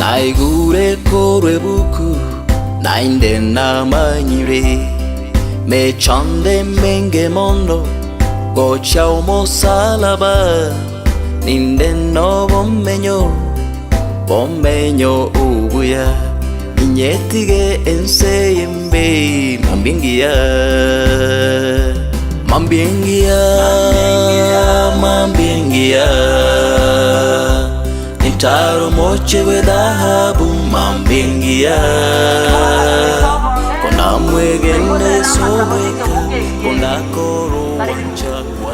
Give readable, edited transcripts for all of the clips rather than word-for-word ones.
naigure korwe buku nainde namanyire mechande menge mondo gocha omosalaba ninde no bomenyo ubuya inyetige enseyembe mambingia nitaro moche we dhahabu mambingia kona mwegene someka kona koro wanchakwa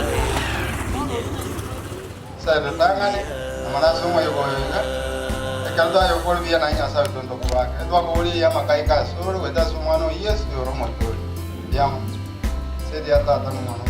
sada tangane amana somo yogoyega ekaldo ayo kolvia na nya sabe tonto kubaka edwa goli ya makai ka suru we da sumano yes yoro motori yam sedi ata tanu mano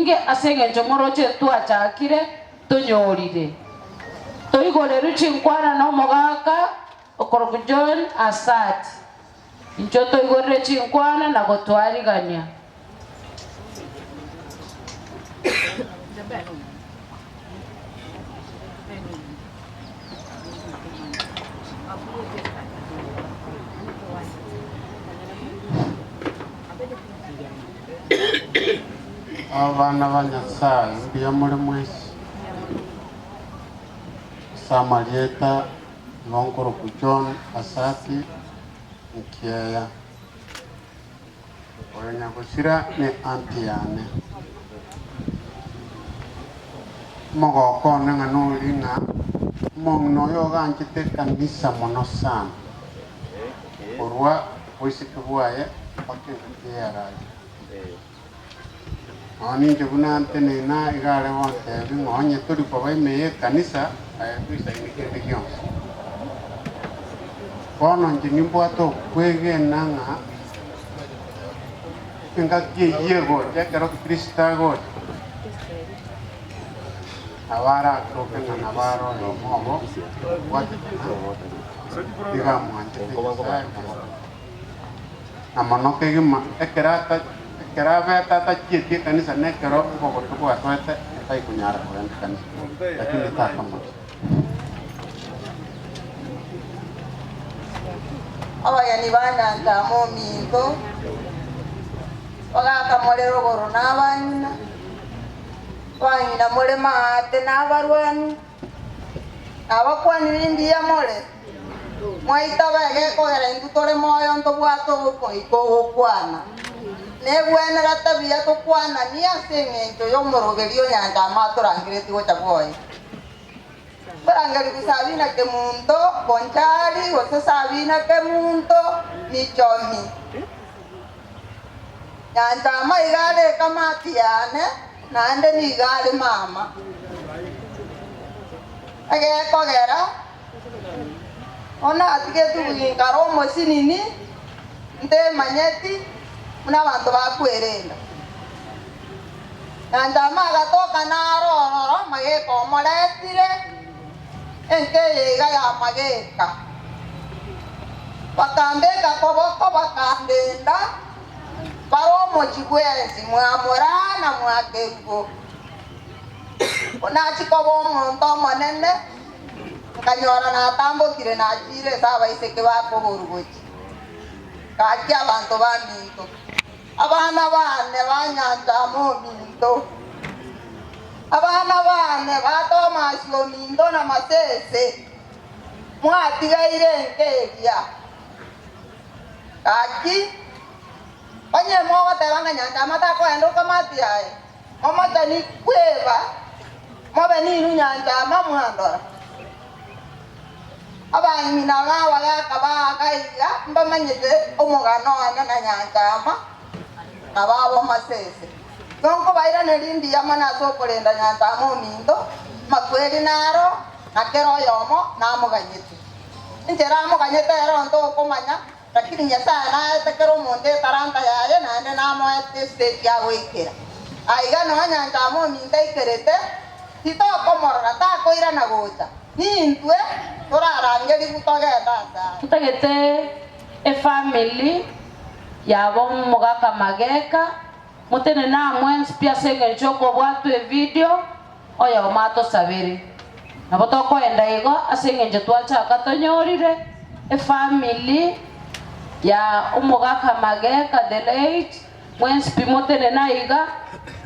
Nyinge asenge njomoro chetu achakire tunyorire toigore ruchinkwana no mogaka okoroku John Asati incho toigore chinkwana na gotwarigania abana banyasaye mbiya muri mwese Samarieta Nkoroku John Asati Nkeya Oyanyagushira ni anti yane mogoko nanga nulinga mongno yoga anchite kanisa mono sana orwa oisikubwaye pakengera ani jebuna antene na igale wonte bingonye turi kwa baime kanisa ayatuisa inikirigyo kono njinimbo to kwege nanga ingaki yego yakero Krista go awara kroke na navaro lo mogo wat digamos ante na manoke gima ekerata kerave tata chiti kanisa nekero poco tuko atwete tai kunyara kwa kanisa lakini taka moja abageni bana ndamo mingo bagaka morero goro n'abanyina banyina muri mate n'abarwani abakwani bindi ya more mwaita bage kogera indutore moyo ndo bwato ko ikogokwana negwena gatabia to kwana ni asengento yo morogerio nyanja matorangire tigo chaboy barangari kusabina ke mundo bonchari wose sabina ke mundo ni chomi nyanja maigale kamatiane nande ni gale mama age kogera ona atike tu ngaro mosinini nde manyeti muna bantu bakwerenda nanda magatoka naro mageko moretire enke yega ya mageka bakambeka koboko bakandenda Paromo chikwenzi mwamurana mwakerugo. Unachikobo muntu monene kanyora na tambo kire na jire saba iseke bako hurugochi. Kaki abantu baminto. Abana bane banyanja mu minto. Abana bane batoma sio mindo na masese. Mwatiga irenkeria. Kaki onye mwa teranga nyanja mata ko endo kamati ai. Mama tani kweva. Mwa ni nyanja mamuhandora. Abang minala wala kaba kaiga mbamanyete omugano na nyanja nababo masese. Nonko baira nerindi yamana sokolenda nyanja mu mindo makweli naro nakero yomo namuganyete. Njera muganyete ero ndo komanya lakini nyasa na tekero monde taranta yaye nande namo este state ya wekera. Aiga no nyanja mu mindo ikerete tito komorra ta koira na gocha. Nintwe torarangeli kutogenda nda. Tutagete family yabo mugaka mageka mutene na mwensi pia senge choko bwatu video oya mato sabiri nabo toko enda igo asenge njotwacha katonyorire family ya umugaka mageka the late mwensi pimotene na iga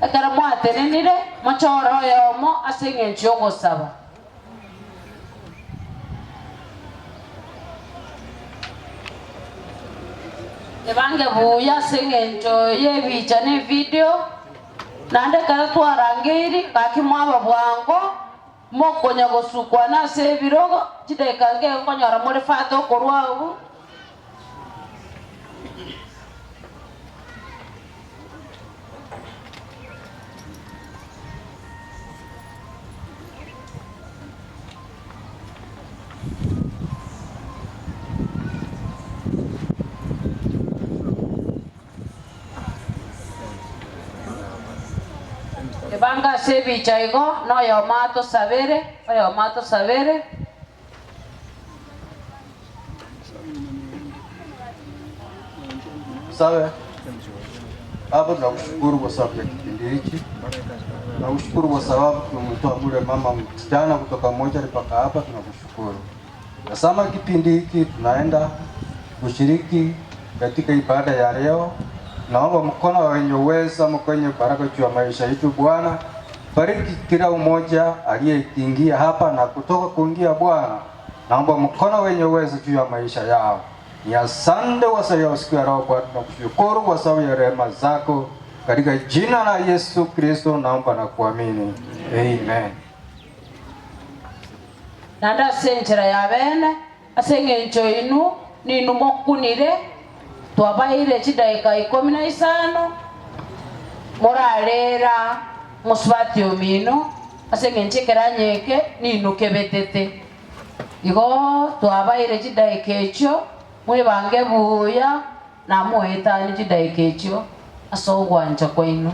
akara mwatenenire machoro yomo asenge nchoko saba. Ebange buya sengenjo ye bichane video nande kara twarangiri kakimwaba bwango mokonya gosukwa na se birogo chidekange ngonyora muri fato korwabu Banga sebi chaigo no yo mato sabere sabe hapo tunakushukuru kwa sababu ya kipindi hiki. Tunakushukuru kwa sababu tumemtoa kule mama msichana kutoka moja mpaka hapa, tunakushukuru. Nasema kipindi hiki tunaenda kushiriki katika ibada ya leo. Naomba mkono wa wenye uweza mkwenye baraka juu ya maisha yetu Bwana. Bariki kila mmoja aliyeingia hapa na kutoka kuingia Bwana. Naomba mkono wenye uweza juu ya maisha yao. Ni asante kwa sababu ya siku ya leo Bwana, tunakushukuru kwa sababu ya rehema zako. Katika jina la Yesu Kristo naomba na kuamini. Amen. Nanda senjera ya bene asengenjo inu ninu mokunire twabaire chidaika 15 moralera muswati omino asengenchekera nyeke ninu kebetete igo twabaire chidaika echo mwe bange buya na muheta ni chidaika echo asogwanja kwaino.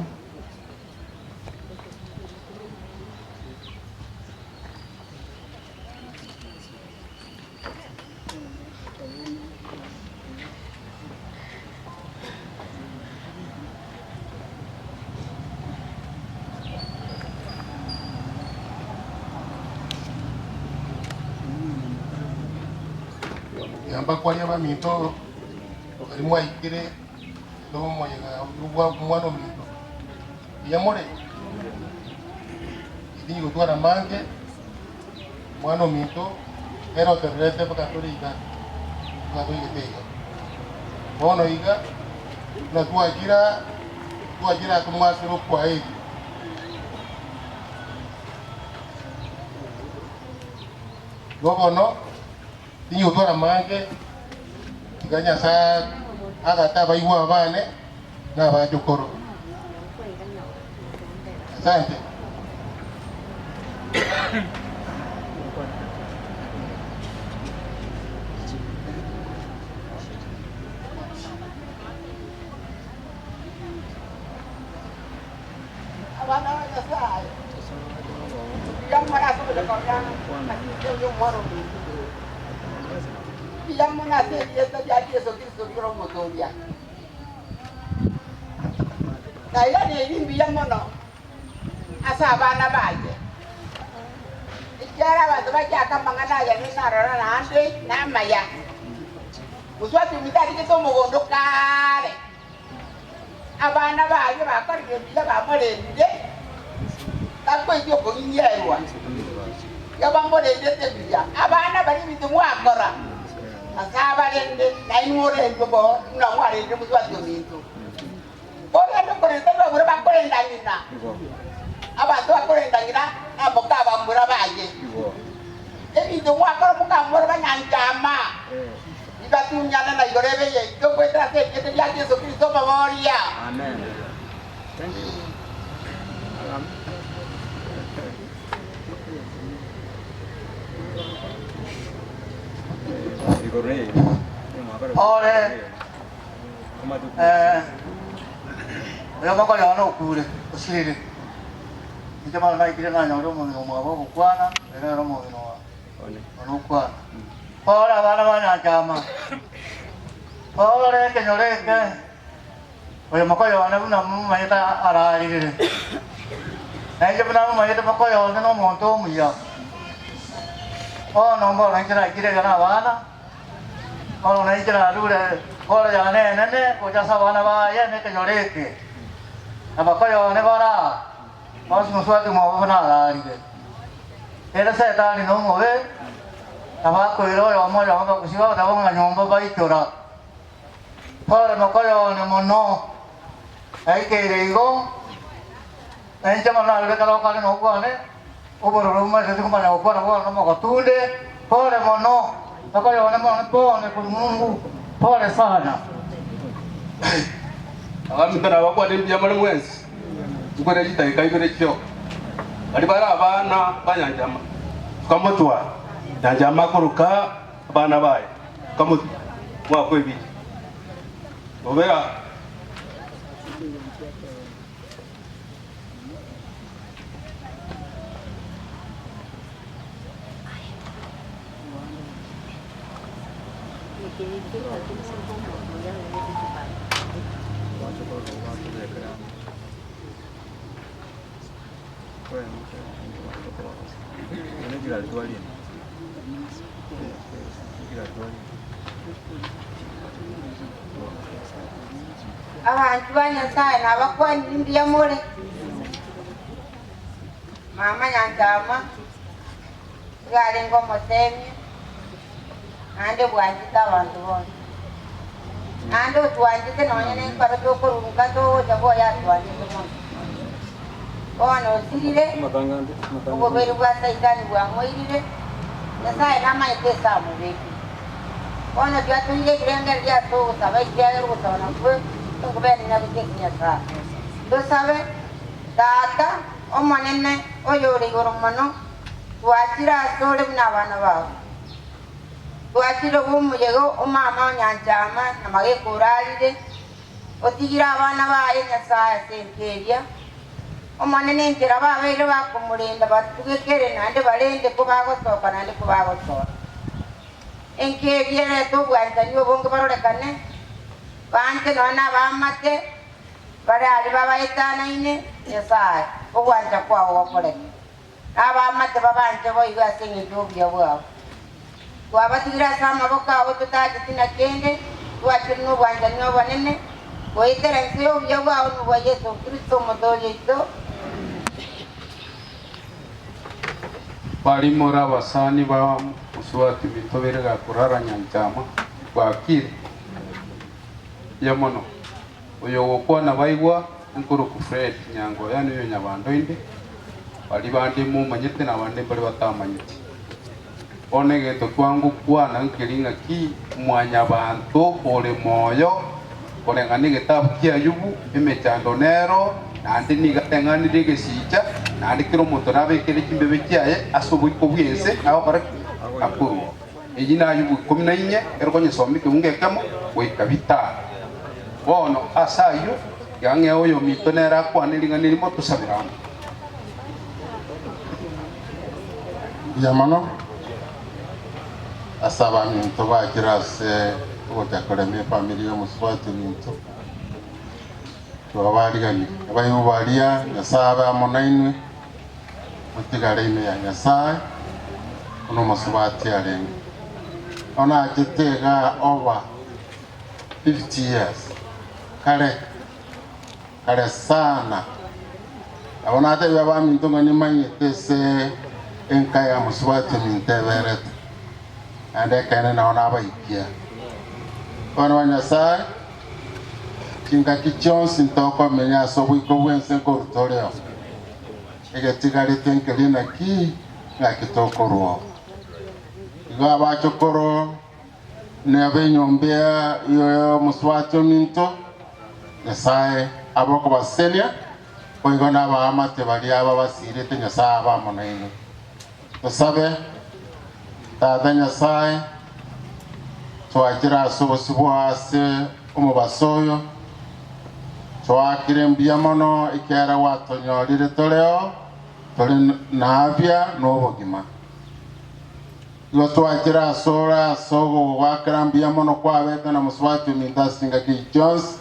Yamba kwa nyama mito kalimwa ikire ndo moya lugwa mwana mito yamore idi gutwara mange mwana mito ero terrete paka toriga ngado igitega bono iga na tuajira kumwasiro kwa hivi gobono tinyo twara mange tiganya sa agata baigwa bane na bajukoro. Asante. Abana wanasai. Yang mana sudah kau yang masih yang moro. Yang mana dia tadi ada sesuatu yang motoria. na ila ni irimbi ya mono asa abana baje ikera abantu bajaka mangana ya ni narara na ande na maya uswati mitari kito mugondo kare abana baje bakorije biya bamorende takwe yo ko nyerwa yabamorende tebiya abana bari bitu mwakora asaba rende na inore ngo na mwarende muswati mintu ora ndo korenda bure bakorenda nyina abantu bakorenda nyina amoka bambura baje ebitu mwakora mukambura banyanjama ibatunyana na igorebe ye yo kweta se kete bya Yesu Kristo mamoria amen. Thank you. Ore yo mako ya no kure usiri njema na ikire na nyoro mo mo abo kwana era mo no kwana ora bana bana chama ore ke nyore ke oyo mako ya na buna mo mayeta arari re ai jebna mo mayeta mako ya no mo to mo ya no mo na ikire na bana ora na ikira dure ora ya ne ko ja sa bana ba ya ne ke nyore ke abako yo ne bara mas muswati mo bana arari re era se ta ni no mo ve abako iro yo mo yo ko si ba ta nga nyomba ba itora ora no ko yo ne mo no ai ke re go ai chama na le ka lo ka no ko ne o bo ro ma se ko ma no ko no mo ko tunde ora mo no ko yo ne mo ko ne ko mungu ora sana agamikana bakwate byamale mwensi tukore litaika ibere kyo bali bara abana banyanjama tukamotwa nanjama kuruka abana baye kamu mwako ibi obera abantu banyasaye nabakwani ya mure mama nyantama gari ngomo temi ande bwanjita abantu bone ande twanjite nonyene para to kurunga to jabo ya twanjite mon ono sirire ugo beru bwa saitani bwa moirire nyasaye nama itesa mu beki ono byatuye kirenga lya to sabai kya ro sana kwe to bene na bikenya sa do sabe tata o manene o yore goromono twachira sole na bana ba twachira umujego o mama nyanjama na mage kuralide otigira abana baye nyasaye senkeria o manene ntira babere bakumulinda batugekere nande balende ko bagosoka nande ko bagosoka enkeria to bwanzanyo bonge barolekane banje nona bamate bare ali babaitana ine nyasaye obwanja kwawo wakoleke abamate babanje boiga singe tobya bwabo twabatigira sama boka otutaje tinakende twachiri no bwanja nyo banene boitera nsiyo bya bwabo no Yesu Kristo modoye ito balimora abasani ba muswati bitoberega kurara nyanjama bakire yamono uyo wokwana baigwa nkuru ku Fred nyango yani uyo nyabando inde bali bandi mu manyete na bandi bali batamanyete onege to kwangu kwana nkiringa ki mwanya bantu ole moyo ole ngani getabu kia yubu emechando nero nandi ni gatengani dige sicha nandi kiro motorabe kire kimbebe kiaye asubu ikobwiese aho bara akuru ejina yubu 14 erokonye somi kungekamo wekabita bono asayo yange oyo mitonera kwaniringa nirimo tusabiramo yamano asaba minto bakirase otakoreme family yo muswati minto twabarigani abayubaria Nyasaye amonainwe mutigare-inĩ ya Nyasaye kuno musubati arenge ona agitega over 50 years kare sana abona ate baba mintonga ni manyete se enka ya musubati minteberet ande kana naona abaikia bana wa Nyasaye kinga kichonsi ntoko menya sobu iko wense ko toreo egetigari tenkelina ki ngakitokorwo iga bachokoro ne abenyombea iyo muswacho minto Nyasaye aboko basenia koigona baamate bali aba basirete Nyasaye abamonaine tusabe tata Nyasaye twakira sobosibwase umubasoyo twakire mbia mono ikera watonyorire toreo tuli nabya n'obugima iyo twakira sora sogo wakira mbia mono kwabeka na muswati mintasinga ki Jones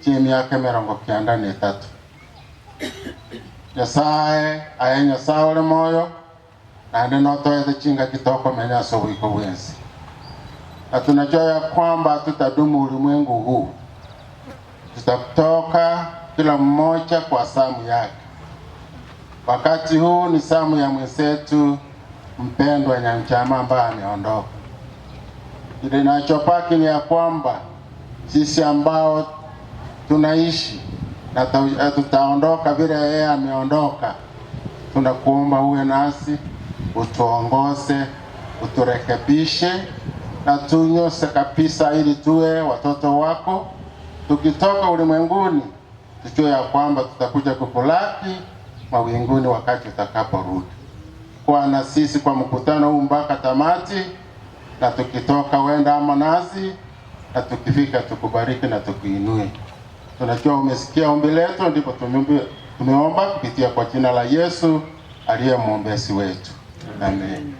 chemyaka 93 Nyasaye aya Nyasaye ole moyo nande notoete chinga kitoko menya sogo iko bwensi na tunajua ya kwamba tutadumu ulimwengu huu tutatoka kila mmoja kwa samu yake. Wakati huu ni samu ya mwenzetu mpendwa Nyanchama ambaye ameondoka. Kile ninachopaki ni ya kwamba sisi ambao tunaishi na tutaondoka vile yeye ameondoka, tunakuomba uwe nasi, utuongoze, uturekebishe na tunyose kabisa ili tuwe watoto wako. Tukitoka ulimwenguni tujue ya kwamba tutakuja kukulaki mawinguni wakati utakaporudi. Kwa na sisi kwa mkutano huu mpaka tamati, na tukitoka wenda ama nasi, na tukifika tukubariki na tukuinue. Tunajua umesikia ombi letu, ndipo tumeomba kupitia kwa jina la Yesu aliye mwombezi wetu. Amen.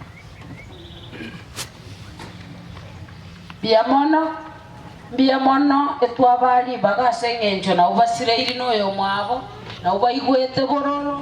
Biamono etwabali bagasengenjo na ubasire iri noyo mwabo na ubaigwete bororo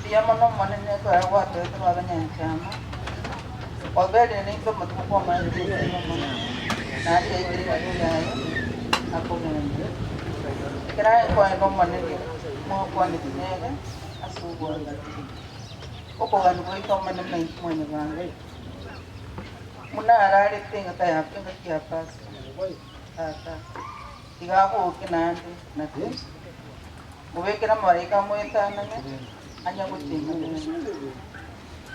Biamono monene ko watu wetu wa Nyanchama obele ni ndo mtuko mwa ndio na hadi ile yayo hapo ngene kira kwa ndo monene mo kwa ni tinega asugo oko ganu ko ito monene mai mwenye wangu muna arare tenga taya penga kia pasi ata igaho kinande na tisi mubekera marika mwetana anya gutinga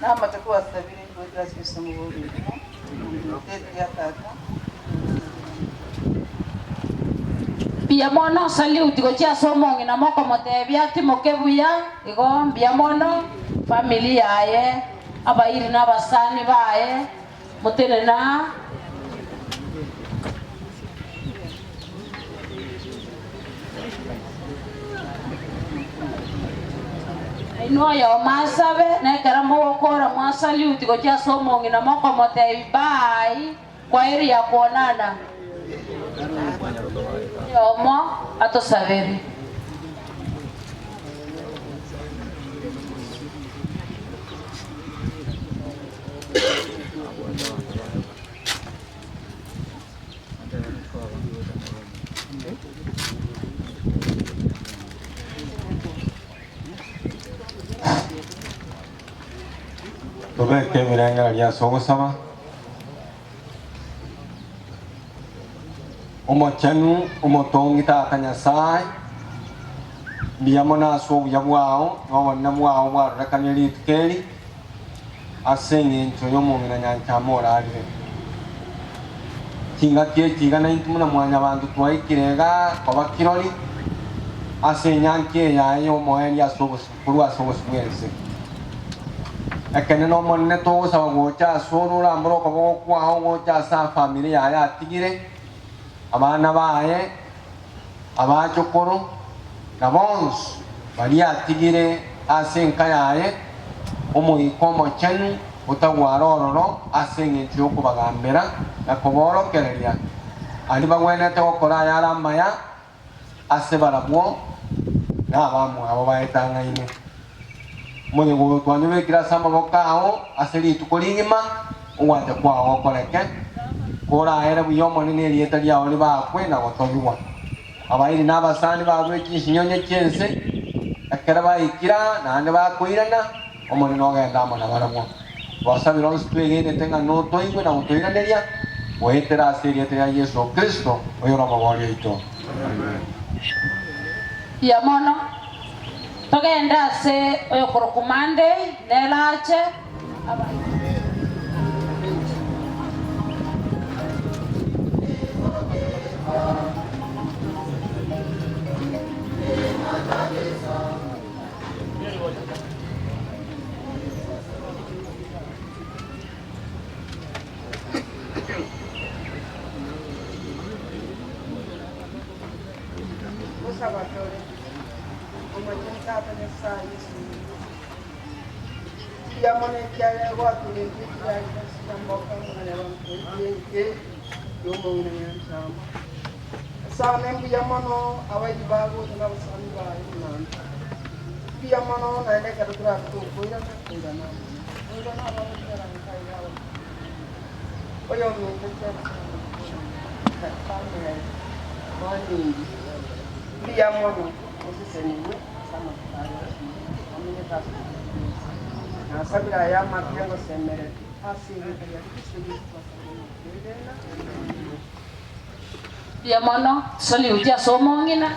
nama takuwa sabiri kwa sisi muburi tete ya tata Biamono saluti ko cha somongi na moko motebia timokebuya igo biamono familia ye abairi na basani bae motelena inoyo masabe na karamo okora mwasaluti ko cha somongi na moko motebi bai kwa eri ya kuonana yomo atosaberi Tubeke miranga lya sogo sama Omochenu omotongita kanyasai biamona so yabwao wabona mwao wa rakaneli keli asengi ntoyomo ngina nyankamora ali kinga kiga na intumuna mwanya bantu twaikirega kwabakiroli asenyanke yayo moeni asobo kurwa asobo mwese akene no monne to sawa gocha sorura mbro ko kwa gocha sa familia ya tigire abana baye abachokoro na bons bali atigire asenka yaye omuikomo chenu utagwarororo asenge cyoko bagambera nakoborokereria ali bagwenete gukora yaramaya asebarabwo n'abamu abo bayetanga ine mwenye gutwanywe kira samba bokao aseli tukolingima uwate kwao koreke kora era buyomo nene lieta lya oli bakwenda gotobiwa abairi n'abasani babwe kinyonye cyense akera bayikira nande bakwirana omone nogenda mona baramo wasabira onsitwegene tenga no toingwe na utoiraneria oetera aseriete ya Yesu Kristo oyora mabali ito ya mono togenda se oyokorokumande nelache Sabatore, como a pensar isso. E a mulher que é agora, tu lembra que a gente se chamou para uma levanta, que eu vou nem chama. Só nem via mano, a vai de bago, tu não sabe vai, não. Via mano, na ele quer tratar tu, cuida não. Cuida não, não quer não cair lá. Oi, eu não quero. Tá bem. Bom. Dia mono, você sendo sama kaya, kami tahu. Nah, sabila ya makian ko semere, asing kaya sedih dia mono soli uja somongina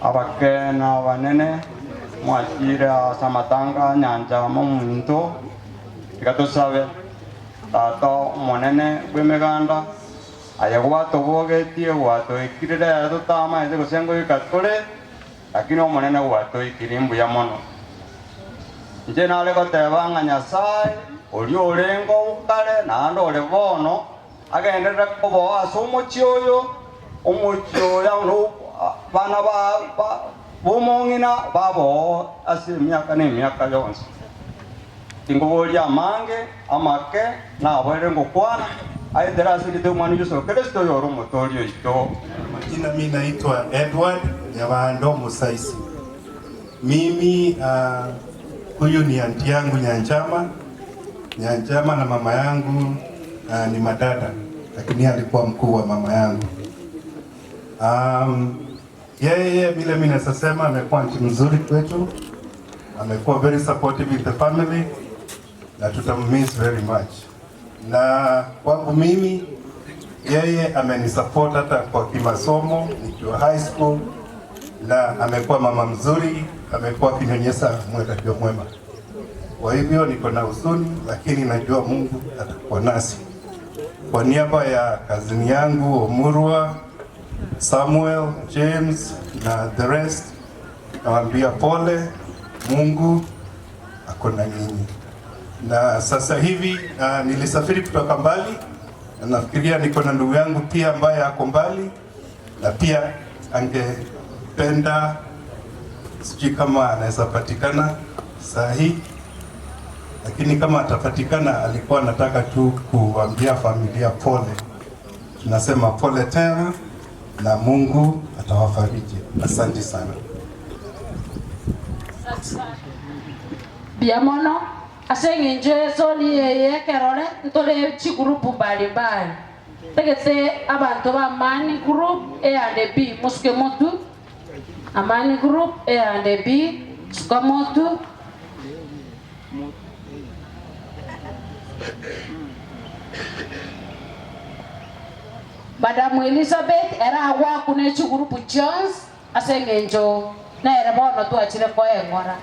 abakena banene mwakira samatanga nyanja momuntu ikatusabe tato monene bwemeganda ayagwato bogetie gwato ikirire yatutama ese kusengo ikatore lakini omonene gwato ikirimbu ya mono nje nale gotebanga nyasaye oli olengo ukale nando ole bono agenderera kuboa asomochioyo omochioya no bana ba bomongina babo asi miaka yonse ingoboli amange amake na abere ngokwana aidera asili te mwana Yesu Kristo yoro motorio ito. Majina mimi naitwa Edward Nyabando Musaisi. Mimi huyu ni anti yangu Nyanchama na mama yangu ni madada, lakini alikuwa mkuu wa mama yangu. Yeye vile mimi nasema amekuwa mtu mzuri kwetu, amekuwa very supportive with the family na tutammiss very much. Na kwangu mimi yeye amenisupport hata kwa kimasomo nikiwa high school, na amekuwa mama mzuri, amekuwa kinyonyesha mwelekeo mwema. Kwa hivyo niko na huzuni, lakini najua Mungu atakuwa nasi. Kwa niaba ya kazini yangu Omurwa, Samuel, James na the rest, nawaambia pole, Mungu ako na nyinyi. Na sasa hivi nilisafiri kutoka mbali, na nafikiria niko na ndugu yangu pia ambaye ako mbali, na pia angependa, sijui kama anaweza patikana saa hii, lakini kama atapatikana, alikuwa anataka tu kuambia familia pole. Tunasema pole tena, na Mungu atawafariji. Asante sana. Biamono asenge nje soli yeye kerore ntole chi group mbalimbali tegese abantu ba Amani Group A and B muske motu Amani Group A and B skamotu Madam Elizabeth era wa kuna chi group Jones asenge njo na era bono tu achile kwa engora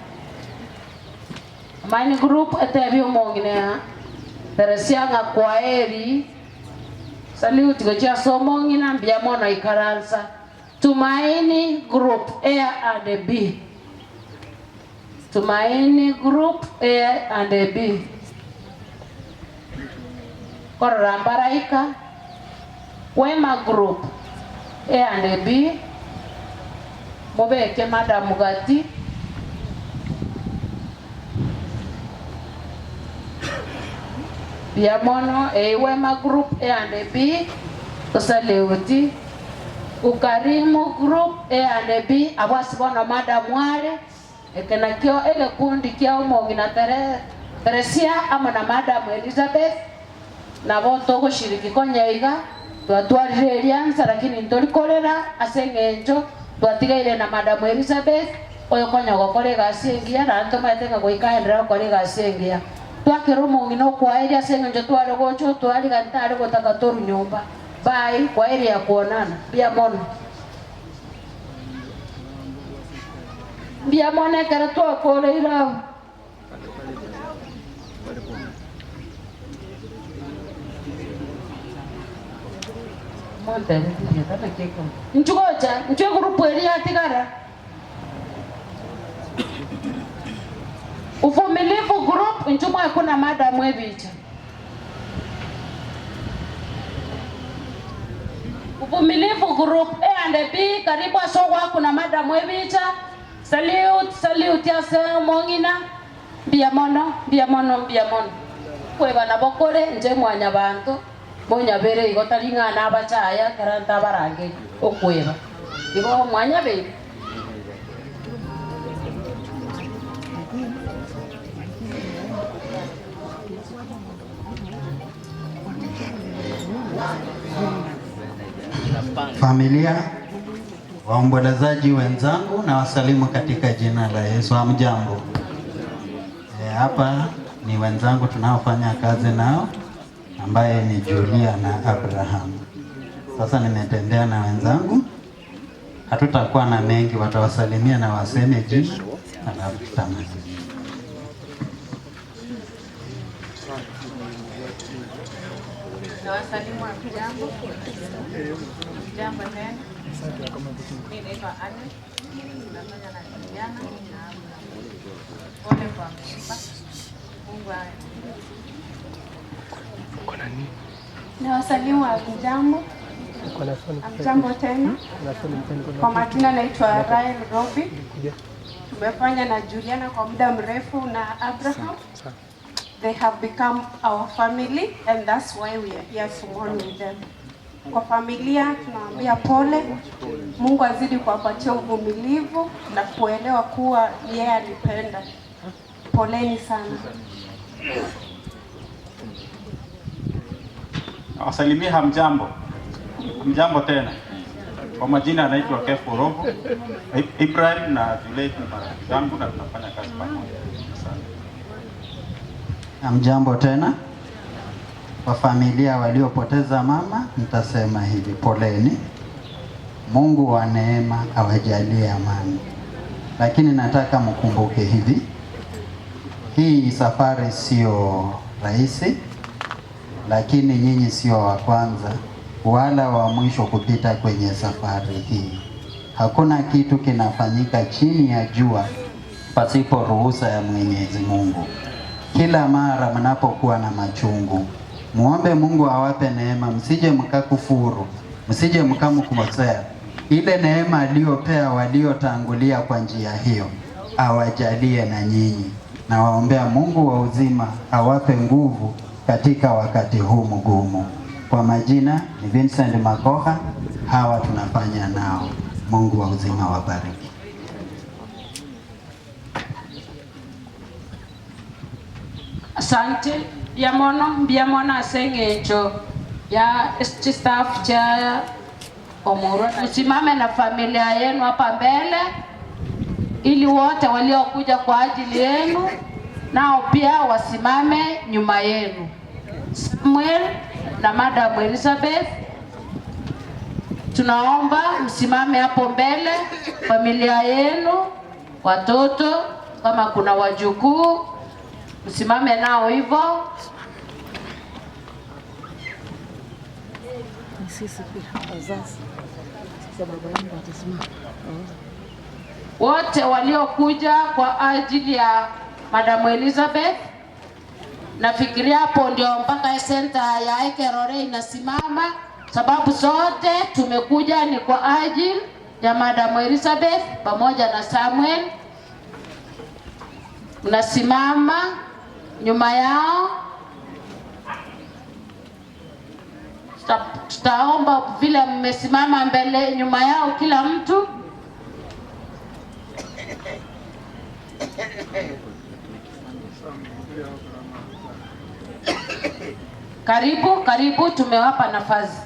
Amani Group etebi umongine Teresia nga kwaeri Salute goja somongina Biamono ikaransa Tumaini Group A and B Tumaini Group A and B Korambaraika Wema Group A and B Mobeke Madam Mugati Biamono Wema Group A and B Salute Ukarimu Group A and B abasibona Madam Wale ekenakyo kundi kia umongina Teresia ama na Madam Elizabeth na bonto kushiriki konyaiga twatwarire Elianza lakini ntolikolera asengenjo twatigaire na Madam Elizabeth oyo konya gokorega asengia na ntoma yatenga goikaendera gokorega asengia twakirumo ngino kwa area asengenjo twale gocho twali gantare gotaka toru nyumba bye kwa area kuonana Biamono kara twakoleira Nchugocha, nchwe grupu elia tigara Uvumilivu Group, nchumwa kuna Madam Webicha Uvumilivu Group A and B, karibu asogwa kuna Madam Webicha Salute ya mongina Biamono Kweba na bokore, nje mwanya bantu Monya bere igotalinga na abachaya karanta barange okweba ibo mwanya be Familia, waombolezaji wenzangu na wasalimu katika jina la Yesu. Hamjambo. Hapa ni wenzangu tunaofanya kazi nao ambaye ni Julia na Abraham. Sasa nimetembea na wenzangu, hatutakuwa na mengi, watawasalimia na waseme jina alafu tutamaliza. Na wasalimu wa jambo. Jambo tena. Mimi naitwa Anne. Nafanya na vijana na pole kwa msiba. Mungu Na wasalimu wa jambo. Jambo tena. Kwa majina naitwa Ryan Robi. Tumefanya na Juliana kwa muda mrefu na Abraham. They have become our family and that's why we are here to mourn with them. Kwa familia tunawaambia pole. Mungu azidi kuwapatia uvumilivu na kuelewa kuwa yeye alipenda. Poleni sana. Wasalimia hamjambo. Hamjambo tena. Kwa majina anaitwa Kefu Robo. Ibrahim na Juliet ni marafiki zangu na tunafanya kazi pamoja. Hamjambo tena. Kwa familia waliopoteza mama, nitasema hivi, poleni. Mungu wa neema awajalie amani. Lakini nataka mkumbuke hivi, hii safari sio rahisi, lakini nyinyi sio wa kwanza wala wa mwisho kupita kwenye safari hii. Hakuna kitu kinafanyika chini ya jua pasipo ruhusa ya Mwenyezi Mungu. Kila mara mnapokuwa na machungu, muombe Mungu awape neema, msije mkakufuru, msije mkamkosea. Ile neema aliyopea waliotangulia kwa njia hiyo awajalie na nyinyi. Na waombea Mungu wa uzima awape nguvu katika wakati huu mgumu. Kwa majina ni Vincent Makoha, hawa tunafanya nao. Mungu wa uzima wabariki. Asante biamono asengecho ya staff cha Omoro. Usimame na familia yenu hapa mbele ili wote waliokuja kwa ajili yenu nao pia wasimame nyuma yenu. Samuel na Madam Elizabeth, tunaomba msimame hapo mbele, familia yenu, watoto, kama kuna wajukuu msimame nao hivyo. Wote waliokuja kwa ajili ya Madam Elizabeth, nafikiria hapo ndio mpaka center ya Ekerore inasimama, sababu sote tumekuja ni kwa ajili ya Madam Elizabeth pamoja na Samuel. Mnasimama nyuma yao. Tutaomba vile mmesimama mbele nyuma yao kila mtu. Karibu, tumewapa nafasi.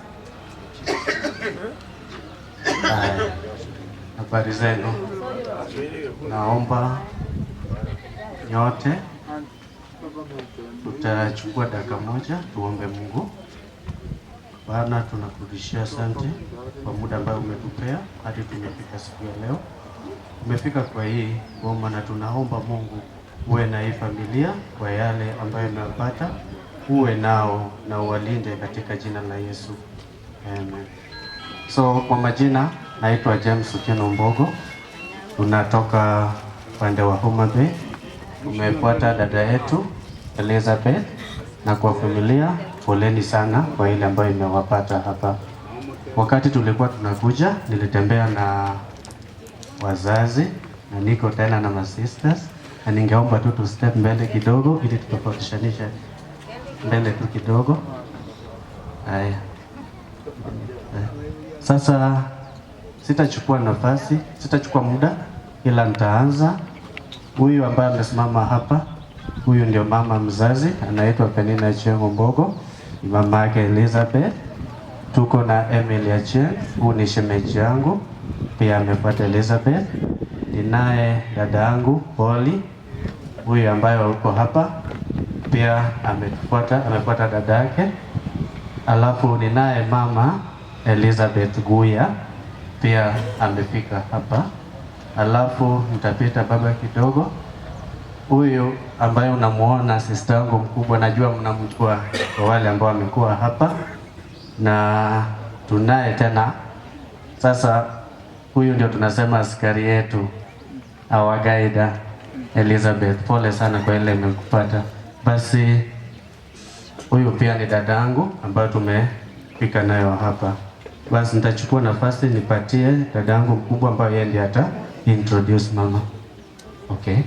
Habari zenu. Naomba nyote tutachukua dakika moja tuombe Mungu. Bwana, tunakurudishia asante kwa muda ambao umetupea hadi tumefika siku ya leo. Tumefika kwa hii boma na tunaomba Mungu uwe na hii familia kwa yale ambayo imepata, uwe nao na uwalinde katika jina la Yesu. Amen. So kwa majina naitwa James Otieno Mbogo. Tunatoka pande wa Homa Bay. Tumefuata dada yetu Elizabeth, na kwa familia poleni sana kwa ile ambayo imewapata hapa. Wakati tulikuwa tunakuja nilitembea na wazazi na niko tena na sisters, na ningeomba tu step mbele kidogo ili tutofautishanishe mbele tu kidogo. Haya. Sasa sitachukua muda, ila nitaanza. Huyu ambaye amesimama hapa, huyu ndio mama mzazi, anaitwa Penina Chengo Mbogo, ni mama yake Elizabeth. Tuko na Emily Achen, huyu ni shemeji yangu, pia amefuata Elizabeth. Ninaye dada yangu Polly, huyu ambaye uko hapa, pia amefuata dada yake. Alafu ninaye mama Elizabeth Guya, pia amefika hapa. Alafu mtapita baba kidogo. Huyu ambaye unamuona sister yangu mkubwa, najua mnamjua kwa wale ambao wamekuwa hapa. Na tunaye tena sasa, huyu ndio tunasema askari yetu, our guide Elizabeth. Pole sana kwa ile imekupata. Basi huyu pia ni dadangu ambayo tumefika nayo hapa. Basi nitachukua nafasi nipatie dadangu mkubwa ambaye yeye ndiye ata introduce mama. Okay.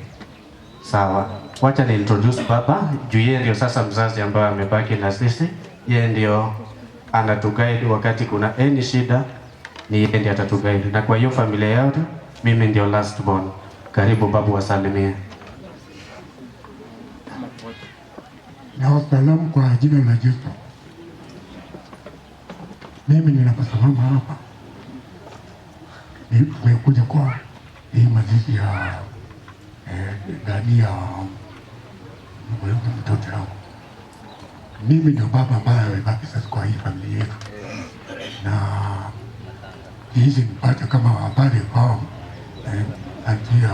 Sawa. Wacha ni introduce baba, juu yeye ndio sasa mzazi ambaye amebaki na sisi. Yeye ndio anatuguide wakati kuna any shida, ni yeye ndiye atatuguide. Na kwa hiyo familia yote mimi ndio last born. Karibu babu, wasalimie. Na wasalamu kwa jina la Yesu. Mimi ninaposimama hapa nimekuja kwa hii mazishi ya ndani ya mtoto wangu. Mimi ndio baba ambaye amebaki sasa kwa hii familia yetu, na hizi nipata kama habari kwao antia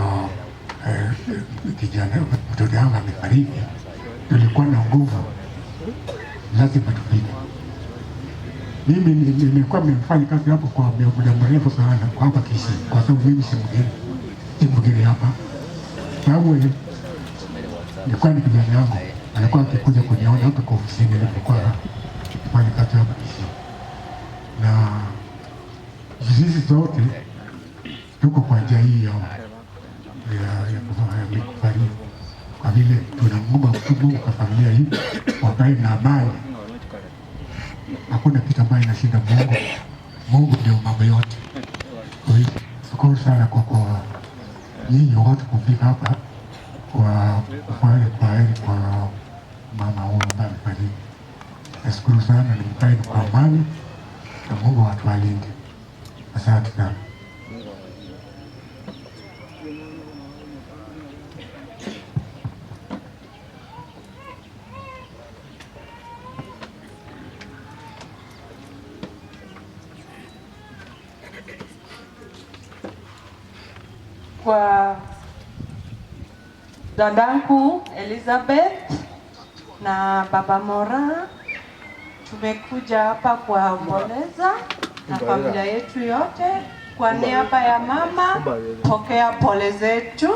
kijana mtoto wangu amefariki. Tulikuwa na nguvu, lazima tupige. Mimi nimekuwa nimefanya kazi hapo kwa muda mrefu sana kwa hapa Kisii, kwa sababu mimi si mgeni hapa. Sababu nilikuwa ni kijana yangu alikuwa akikuja kuniona hapa kwa ofisini nilipokuwa nafanya kazi hapa Kisii, na sisi zote tuko kwa njia hii ya kufariki, kwa vile tunamuomba Mungu kwa familia hii wakae na amani. hakuna kitu ambayo inashinda Mungu. Mungu ndio mambo yote. Kwa hiyo shukuru sana kwa nyinyi wote kufika hapa kwa kufanya kwaheri kwa mama huyu ambaye amefariki. Nashukuru sana, nimkae kwa amani na Mungu atualinde. Asante sana. Kwa dadangu Elizabeth na baba Mora, tumekuja hapa kuomboleza na familia yetu yote. Kwa niaba ya mama, pokea pole zetu.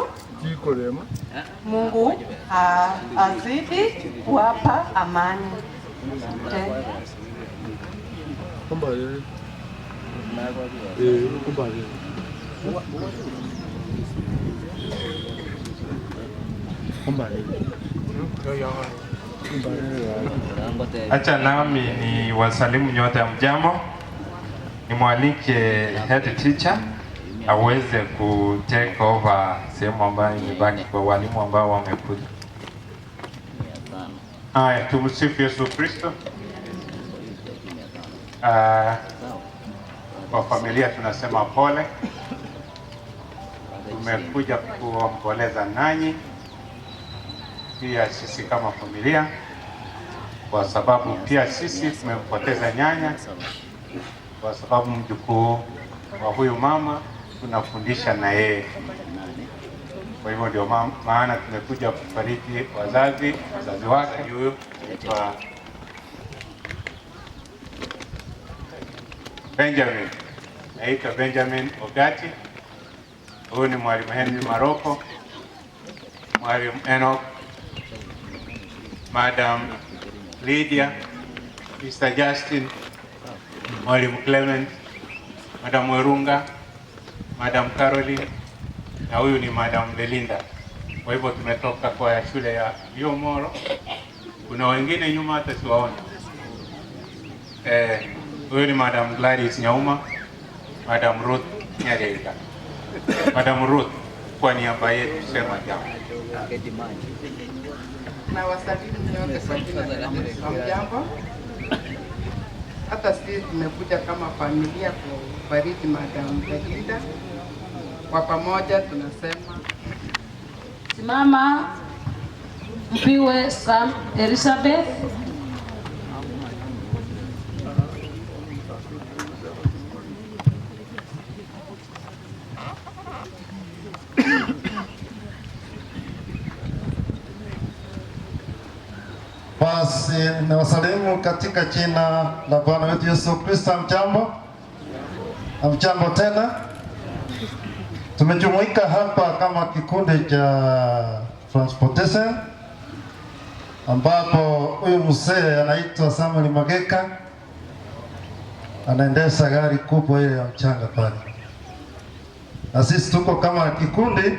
Mungu azidi kuwapa amani. Acha nami ni wasalimu nyote ya mjambo. Nimwalike head teacher aweze ku take over sehemu ambayo imebaki kwa walimu ambao wamekuja. Haya, tumsifu Yesu Kristo. Kwa familia tunasema pole. Tumekuja kuomboleza nanyi pia sisi kama familia, kwa sababu pia sisi tumempoteza nyanya, kwa sababu mjukuu wa huyu mama tunafundisha na yeye. Kwa hivyo ndio maana tumekuja kufariki wazazi wake. Huyu anaitwa Benjamin Ogati. Huyu ni mwalimu Henry Maroko, mwalimu Enoch, Madam Lydia, Mr. Justin, mwalimu Clement, Madam Werunga, Madam Caroline, na huyu ni Madam Belinda. Kwa hivyo tumetoka kwa shule ya Biomoro. Kuna wengine nyuma hata siwaona. Huyu ni Madam Gladys Nyauma, Madam Ruth Nyarega. Madam Ruth, kwa niaba yetu sema jambo. Na wasalimu nyote kwa jina la jambo. Hata sisi tumekuja kama familia kufariki Madam Belinda. Kwa pamoja tunasema simama mpiwe Sam Elizabeth. Basi nawasalimu katika jina la Bwana wetu Yesu Kristo. Mjambo, mjambo tena. Tumejumuika hapa kama kikundi cha transportation, ambapo huyu mzee anaitwa Samuel Mageka anaendesha gari kubwa ile ya mchanga pale, na sisi tuko kama kikundi,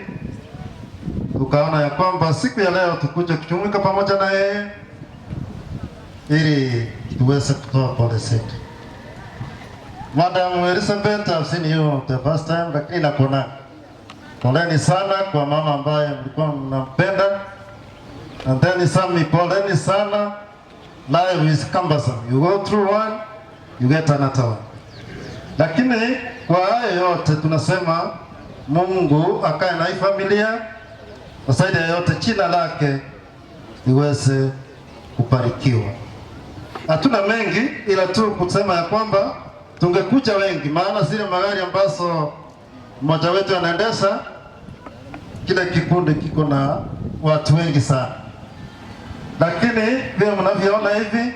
tukaona ya kwamba siku ya leo tukuje kujumuika pamoja na yeye ili tuweze kutoa pole zetu. Madam Elizabeth, I've seen you the first time, lakini nakona poleni sana kwa mama ambaye mlikuwa mnampenda. And then Sami, poleni sana. Life is cumbersome. You go through one, you get another one. Lakini kwa hayo yote tunasema Mungu akae na hii familia, zaidi ya yote jina lake liweze kubarikiwa. Hatuna mengi ila tu kusema ya kwamba tungekuja wengi, maana zile magari ambazo mmoja wetu anaendesha, kila kikundi kiko na watu wengi sana. Lakini vile mnavyoona hivi,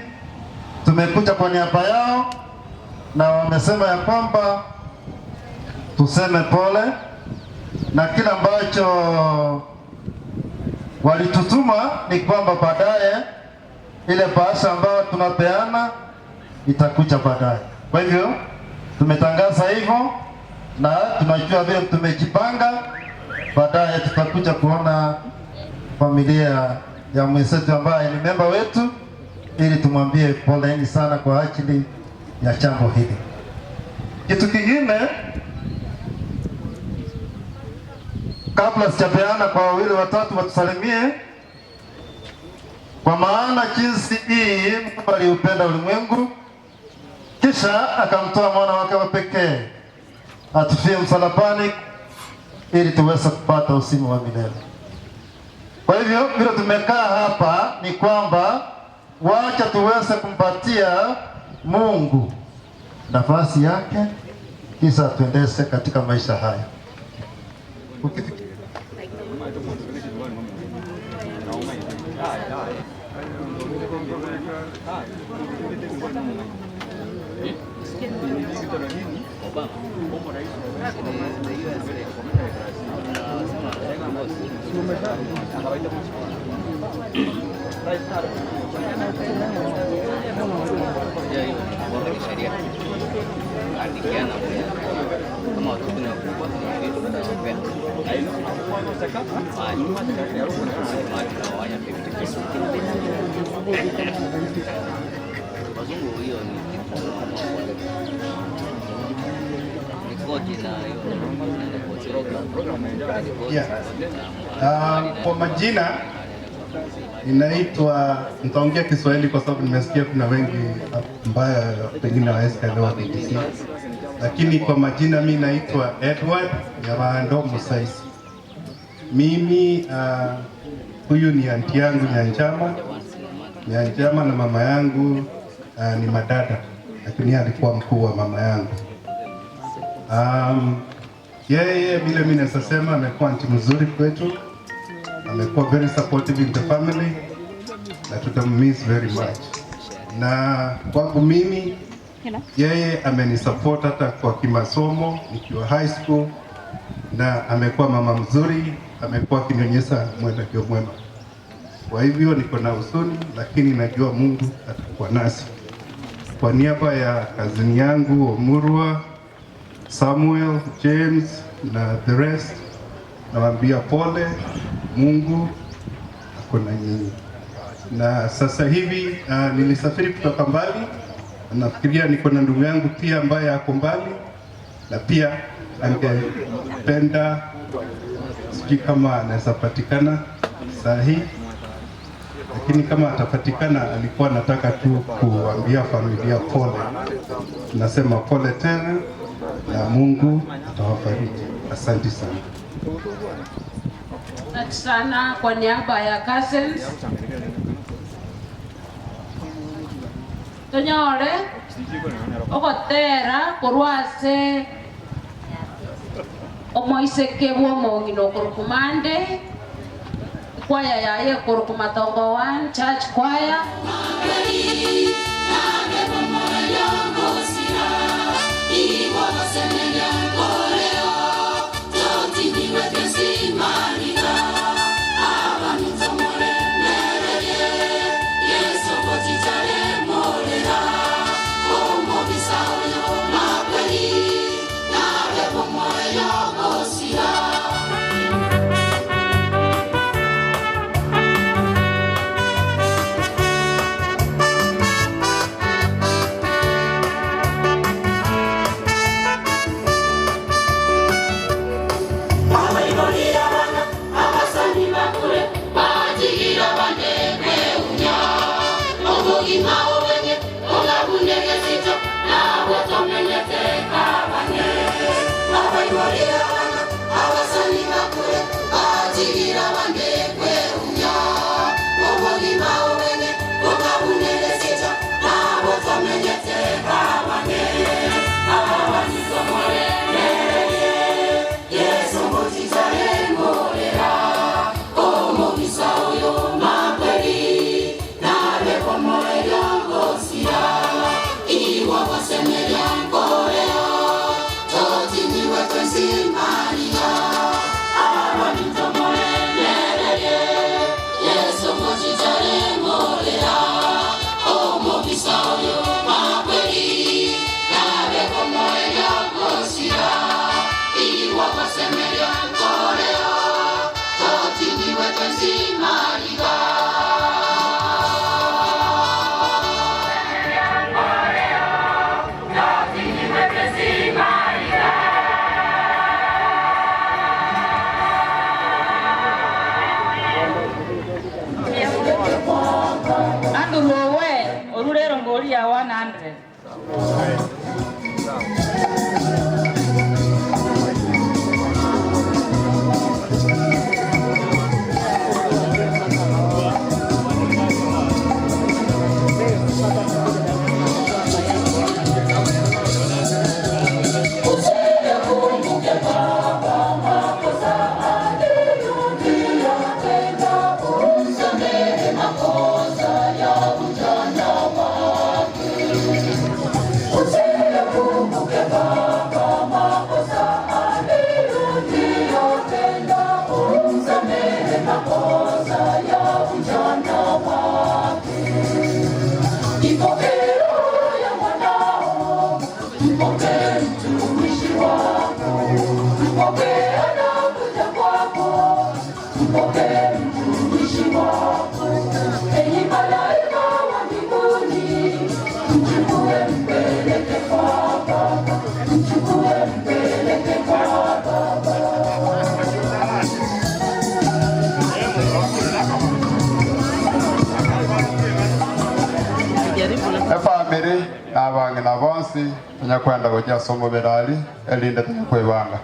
tumekuja kwa niaba yao na wamesema ya kwamba tuseme pole, na kila ambacho walitutuma ni kwamba baadaye ile bahasha ambayo tunapeana itakuja baadaye. Kwa hivyo tumetangaza hivyo, na tunajua vile tumejipanga, baadaye tutakuja kuona familia ya mwenzetu ambaye ni memba wetu ili tumwambie poleni sana kwa ajili ya jambo hili. Kitu kingine, kabla sijapeana kwa wawili watatu watusalimie, kwa maana jinsi hii Mungu aliupenda ulimwengu kisha akamtoa mwana wake wa pekee atufie msalabani ili tuweze kupata uzima wa milele. Kwa hivyo vile tumekaa hapa ni kwamba wacha tuweze kumpatia Mungu nafasi yake, kisha tuendeshe katika maisha haya. Kwa majina inaitwa, nitaongea Kiswahili kwa sababu nimesikia kuna wengi ambayo pengine hawawezi kuelewa BBC, lakini kwa majina mimi naitwa Edward Nyabando Musaisi. Mimi huyu ni anti yangu Nyanjama na mama yangu ni madada, lakini alikuwa mkuu wa mama yangu. Yeye vile mimi nasema amekuwa anti mzuri kwetu, amekuwa very supportive in the family na tutamiss very much. Na kwangu mimi yeye amenisupport hata kwa kimasomo nikiwa high school, na amekuwa mama mzuri, amekuwa akinionyesha mwelekeo mwema. Kwa hivyo niko na huzuni, lakini najua Mungu atakuwa nasi. Kwa niaba ya kazini yangu Omurwa, Samuel, James na the rest, nawaambia pole, Mungu ako na nyinyi. Na sasa hivi nilisafiri kutoka mbali, nafikiria niko na ndugu yangu pia ambaye ako mbali, na pia angependa sijui kama anaweza patikana saa hii, lakini kama atapatikana, alikuwa nataka tu kuambia familia pole. Nasema pole tena na Mungu atawafariji. Asante sana. Asante sana kwa niaba ya cousins. Tonyore ogotera kurwase omoiseke bwomongino kurukumande kwaya yaye kurukumatongo 1 church choir. bang'ina bonsi tunyakwenda gũkia somo berali elinde tunyakwĩbanga.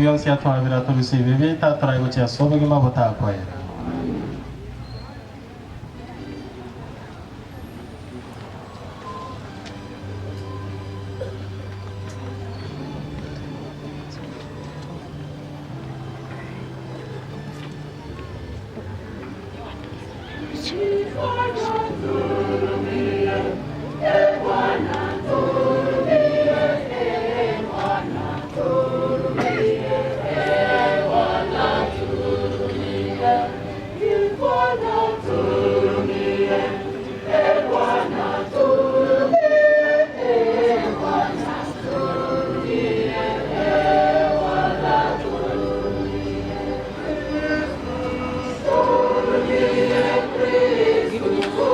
Vionsi atwabira tubisibe bita turayibukiye sobe gima butakoye. Thank you.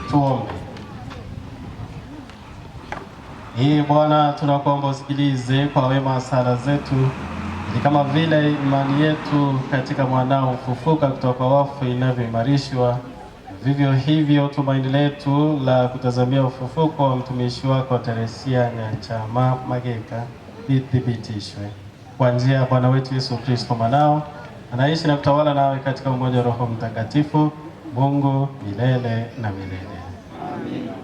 Tuombe. Bwana, tunakuomba usikilize kwa wema sala zetu, ili kama vile imani yetu katika mwanao mfufuka kutoka wafu inavyoimarishwa, vivyo hivyo tumaini letu la kutazamia ufufuko wa mtumishi wako Teresia Nyanchama Mageka lithibitishwe kwa njia ya Bwana wetu Yesu Kristo mwanao, anaishi na kutawala nawe katika umoja wa Roho Mtakatifu, Mungu milele na milele. Amen.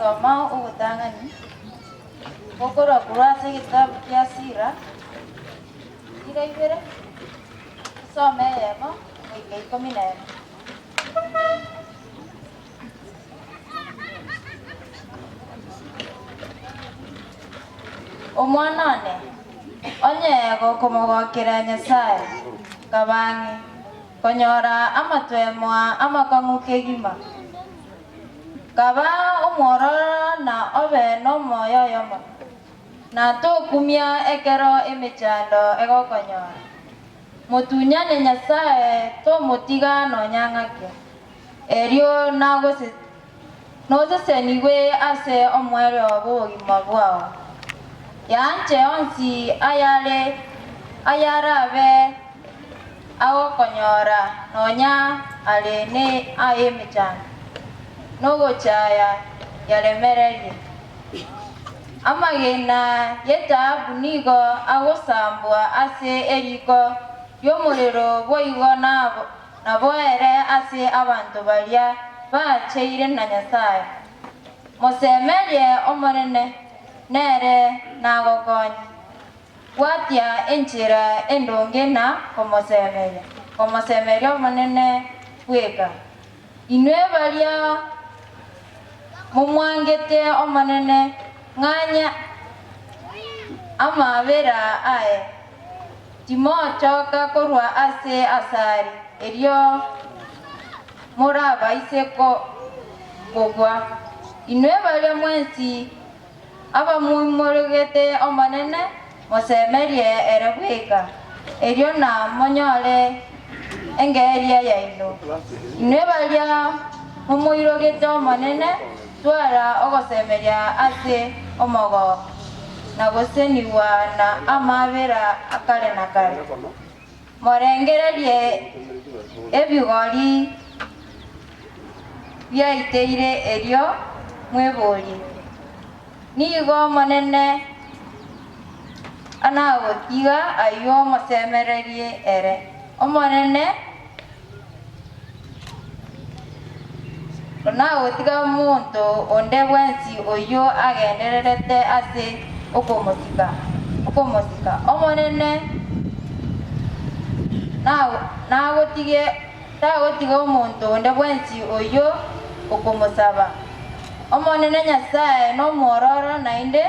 Soma ubutangani gukora kurasa kitabu kia Sira ira ibere some yemo wiki 11. Omwanane onyego kumugokera Nyasaye kabangi konyora amatwemwa amakanguke gima kaba umworora na obe no moyo yomo na to kumia ekero emechando egokonyora mutunyane Nyasaye to mutiga no nyang'ake erio nagose nozeseniwe ase omwere obogima bwao yanje onsi ayarabe agokonyora nonya alene ayemechando nogo chaya yaremereye amagena yetabu nigo agosambwa ase eriko yomuriro boigo naboere ase abantu baria bacheire na Nyasaye mosemerie omonene nere nagokonya watia enchira endonge na komosemerie omonene bweka inwe baria mumwangete omanene nganya amabera ae timochoka korwa ase asari erio muraba iseko gogwa inwe baria mwensi aba mumurugete omanene mosemerie erebweka erio na monyore engeria yaino inwe baria mumuirogete omanene twara ogosemeria ase omogo na goseniwa na amabera akare na kare morengererie ebigori byaiteire erio mwebori nigo monene anagotiga ayo mosemererie ere omonene nagotiga muntu onde bwensi oyo agendererete ase okomosika omonene nagotiga omuntu onde bwensi oyo okomosaba omonene Nyasaye no mwororo nainde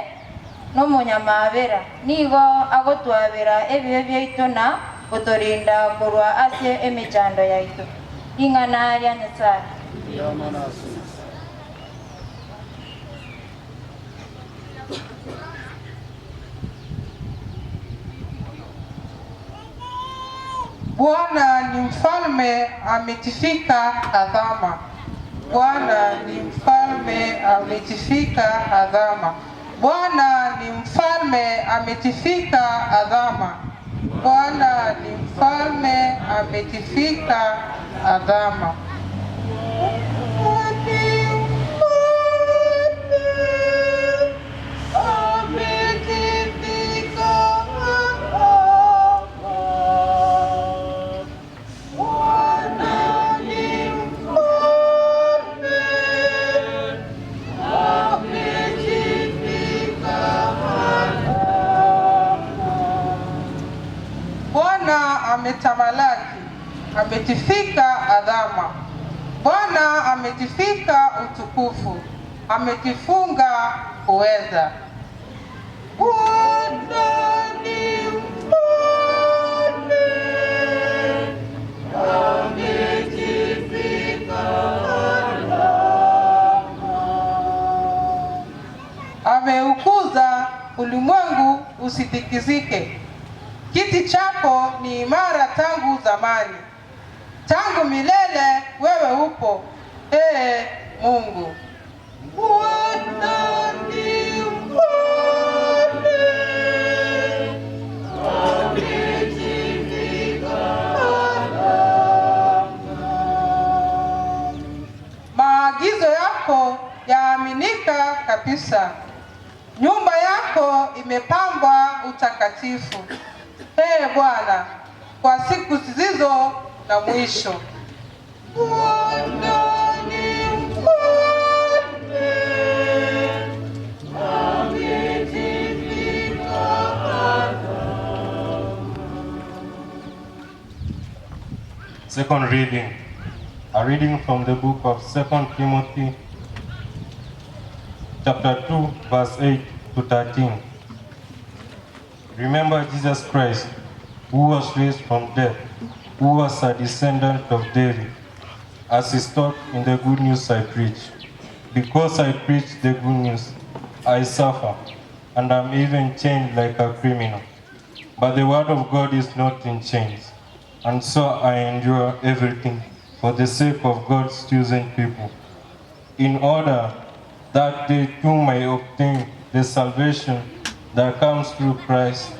no munyamabera nigo agotwabera ebibe byaitu na kuturinda kurwa ase emijando yaitu ing'ana rya Nyasaye. Bwana ni mfalme ametifika adhama. Bwana ni mfalme ametifika adhama. Bwana ni mfalme ametifika adhama. Bwana ni mfalme ametifika adhama. Ametamalaki, ametifika adhama. Bwana ametifika utukufu, ametifunga uweza. Bwana ni mfalme, ametifika adhama. Ameukuza ulimwengu usitikizike. Kiti chako ni imara tangu zamani, tangu milele wewe upo, ee Mungu. Bwana ni mfalme, ametifika adhama. Maagizo yako yaaminika kabisa, nyumba yako imepambwa utakatifu. Ee Bwana, kwa siku zisizo na mwisho. Bwana ni mfalme, ametifika adhama. Second reading. A reading from the book of 2 Timothy chapter 2 verse 8 to 13. Remember Jesus Christ, who was raised from death, who was a descendant of David, as is taught in the good news I preach. Because I preach the good news, I suffer, and am even chained like a criminal. But the word of God is not in chains, and so I endure everything for the sake of God's chosen people, in order that they too may obtain the salvation that comes through Christ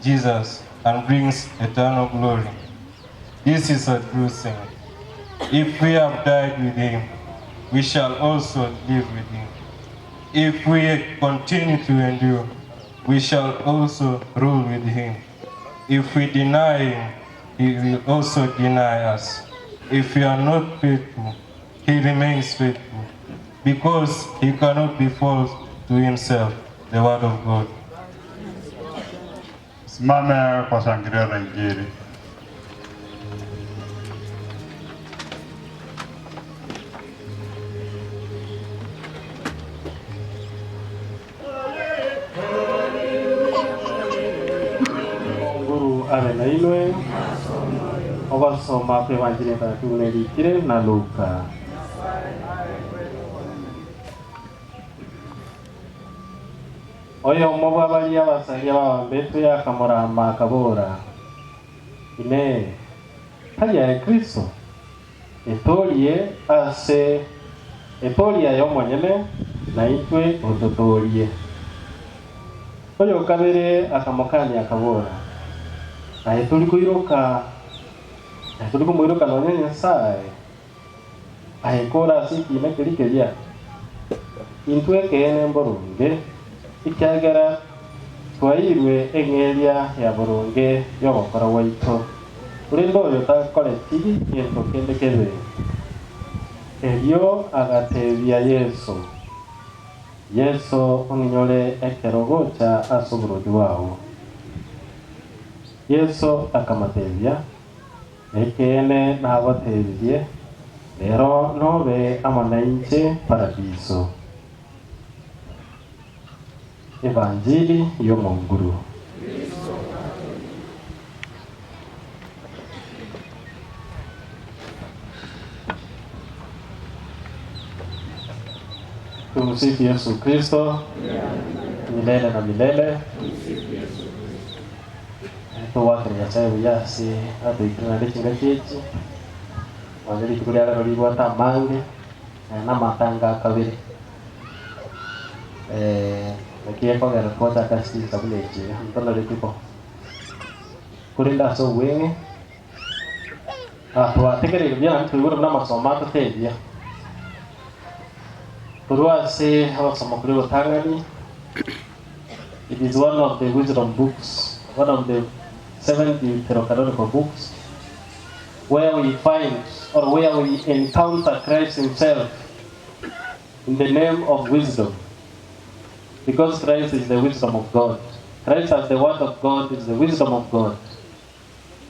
Jesus and brings eternal glory. This is a true thing. If we have died with him, we shall also live with him. If we continue to endure, we shall also rule with him. If we deny him, he will also deny us. If we are not faithful, he remains faithful, because he cannot be false to himself. The word of God. Simame kwa shangilia la Injili. Guru abe na inwe ogasoma kwe Evanjili takatifu nerikire na Luka. Oyo mobwa bali abasalia babambetu yakamurama akabora ine haya ya Kristo etolie ase etolia yo mwenyene na itwe ototolie. Oyo kabere akamukania akabora na etuli kuiruka nonya Nyasaye ahekora sikime kirikeria intwe kene mborunge ikyagera twairwe eng'eria ya burunge y'ogokora waitu urinde oyo takoreti kintu kindi kibi erio agatebia Yesu ong'inyore ekerogo cha ase oboruoti bwao. Yesu akamatebia ekene nabatebirie rero nobe amo nainche paradiso evanjili y'omonguru. Tumsifu Yesu Kristo milele na milele. Tuwake Nyasaye buyasi atuikirana n'ekingakyeki wabiri tukulyala lolibwa tamange n'amatanga akabiri nakiekogera kota kasisa bulechi ntono lekiko kulinda so wenge twategerere byana ntwibura n'amasomo atutebya turwase abasoma kuri butangani. It is one of the wisdom books, one of the 7 Deuterocanonical books, where we find or where we encounter Christ himself in the name of wisdom, because Christ is the wisdom of God. Christ as the word of God is the wisdom of God.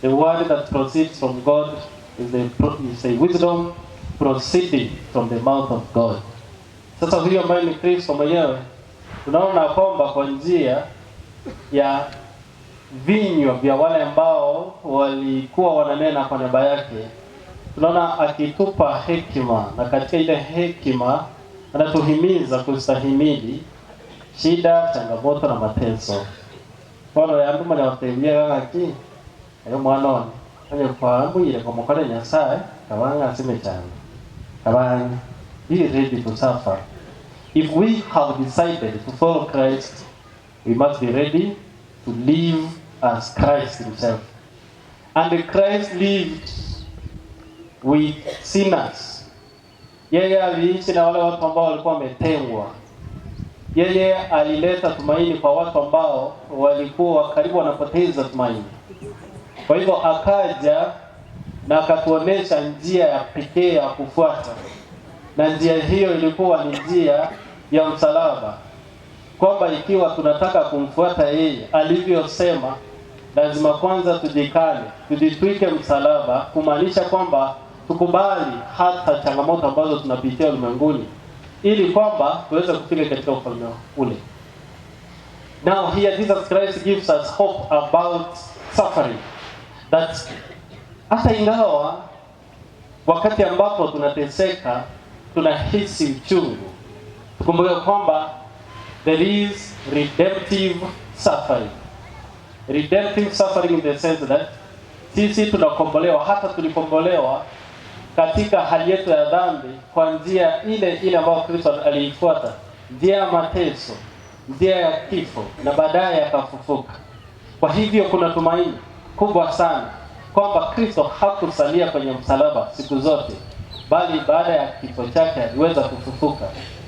The word that proceeds from God is a wisdom proceeding from the mouth of God. Sasa huyo ambaye ni Kristo mwenyewe tunaona kwamba kwa njia ya vinywa vya wale ambao walikuwa wananena kwa niaba yake, tunaona akitupa hekima, na katika ile hekima anatuhimiza kustahimili shida, changamoto na mateso. Paulo yanduma na watembea ngaki ayo mwanone anye fahamu ile kwa mukale Nyasaye kabanga asime cyane kabanga be ready to suffer. If we have decided to follow Christ, we must be ready to live as Christ himself. And Christ lived with sinners. Yeye aliishi na wale watu ambao walikuwa wametengwa. Yeye alileta tumaini kwa watu ambao walikuwa karibu wanapoteza tumaini. Kwa hivyo akaja na akatuonesha njia ya pekee ya kufuata. Na njia hiyo ilikuwa ni njia ya msalaba. Kwamba ikiwa tunataka kumfuata yeye alivyosema, lazima kwanza tujikane, tujitwike msalaba, kumaanisha kwamba tukubali hata changamoto ambazo tunapitia ulimwenguni ili kwamba tuweze kufika katika ufalme ule. Now here Jesus Christ gives us hope about suffering. That hata ingawa wakati ambapo tunateseka, tunahisi uchungu, tukumbuke kwamba there is redemptive suffering. Redemptive suffering in the sense that sisi tunakombolewa, hata tulikombolewa katika hali yetu ya dhambi kwa njia ile ambayo Kristo aliifuata, njia ya mateso, njia ya kifo, na baadaye akafufuka. Kwa hivyo kuna tumaini kubwa sana kwamba Kristo hakusalia kwenye msalaba siku zote, bali baada ya kifo chake aliweza kufufuka.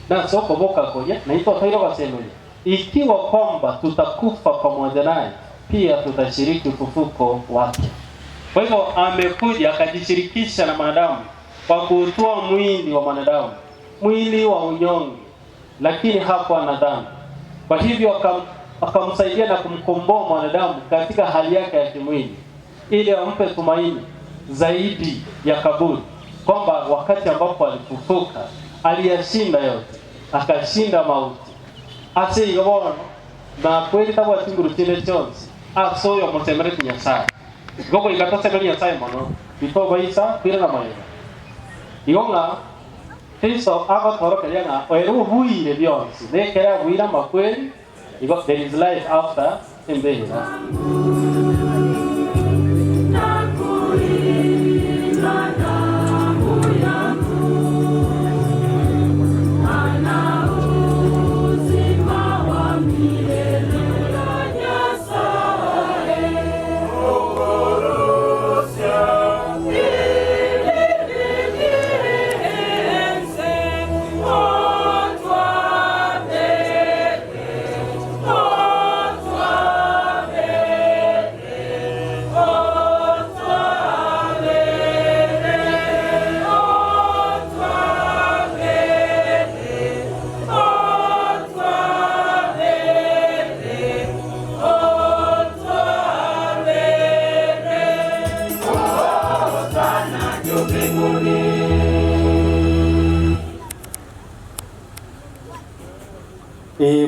Na soko boka koje na ito tairo wasemwe, ikiwa kwamba tutakufa pamoja naye, pia tutashiriki ufufuko wake. Kwa hivyo amekuja akajishirikisha na wanadamu kwa kutoa mwili wa mwanadamu, mwili wa unyonge, lakini hakuwa na dhambi. Kwa hivyo akamsaidia na kumkomboa mwanadamu katika hali yake ya kimwili, ili ampe tumaini zaidi ya kaburi, kwamba wakati ambapo alifufuka aliyashinda yote, akashinda mauti. Ase yobono na kweli tabu atinguru tile chonsi asoyo musemere Nyasaye gogo igatasemere Nyasaye mono bito baisa pira na mayo igonga Kristo agatoroka yana oeru buire byonsi ne kera buira makweli igo there is life after in the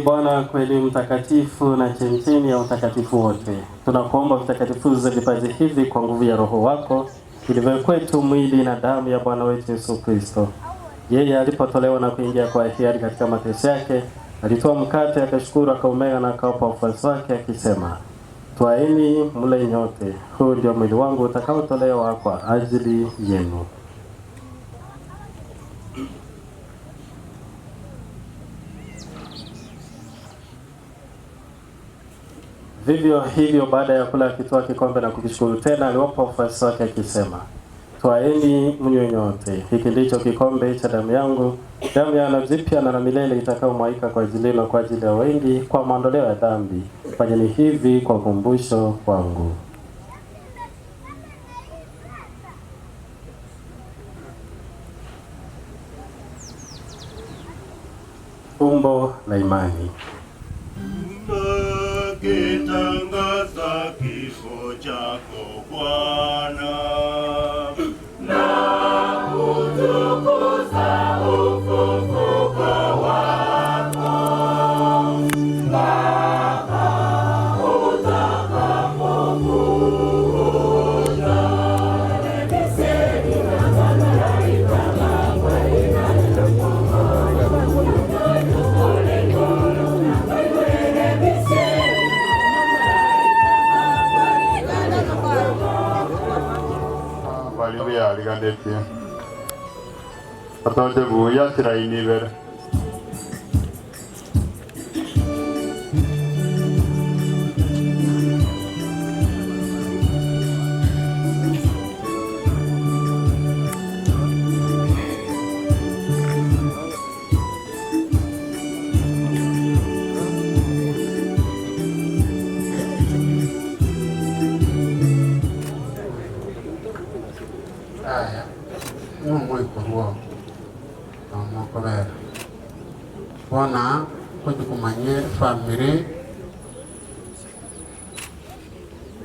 Bwana kweli mtakatifu na chemchemi ya utakatifu wote, tunakuomba utakatifuze vipaji hivi kwa nguvu ya Roho wako, ili viwe kwetu mwili na damu ya Bwana wetu Yesu Kristo. Yeye alipotolewa na kuingia kwa hiari katika mateso yake, alitoa mkate, akashukuru, akaumega na akawapa wafuasi wake akisema, twaeni mle nyote, huu ndio mwili wangu utakaotolewa kwa ajili yenu. Vivyo hivyo baada ya kula akitoa kikombe na kukishukuru tena, aliwapa wafuasi wake akisema, twaeni mnywe nyote, hiki ndicho kikombe cha damu yangu, damu ya agano jipya na la milele itakayomwagika kwa ajili yenu na kwa ajili ya wengi kwa maondoleo ya dhambi. Fanyeni hivi kwa ukumbusho wangu. Fumbo la imani. Tangaza kifo chako Bwana na kutukuza ufufuko wako mpaka utakapokuja. Hallelujah, aligandetie. Atote buya siraini ver. Bona kujukumanye family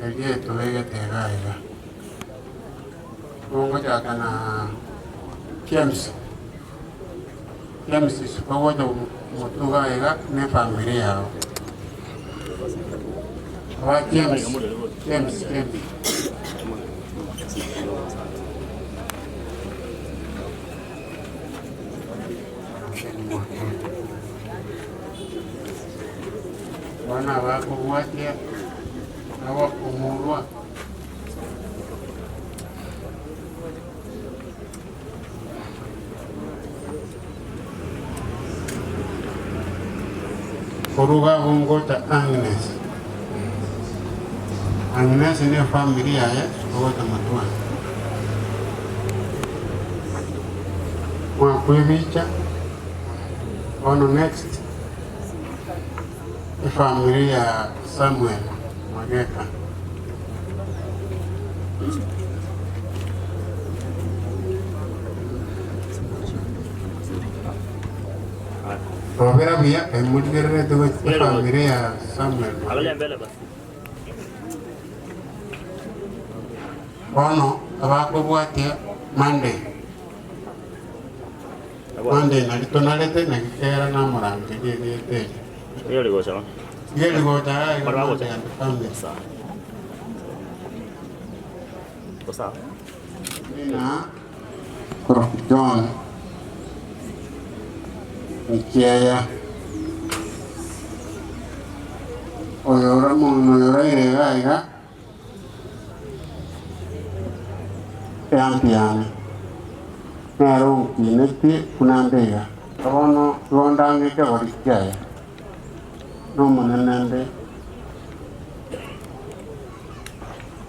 elie tuwege tegaiga Mungu jakana James sipawoja mutugaiga ne family yao wa James wana wako wote hawapumurwa kuruga vungota Agnes ni familia ya wote matwa mwa kuivicha ono next familia Samuel Mageka Robera via emudgere de familia Samuel ono abako bwate Monday nalitonalete nakikera na murange gete Iyo ligocha ma? Iyo ligocha ay Marwagocha family sawa. Sawa. Nina John Nikiaya oyora monoyora iregaiga yampiane nero ukineti kunandega ono londangike walikiaya no munenende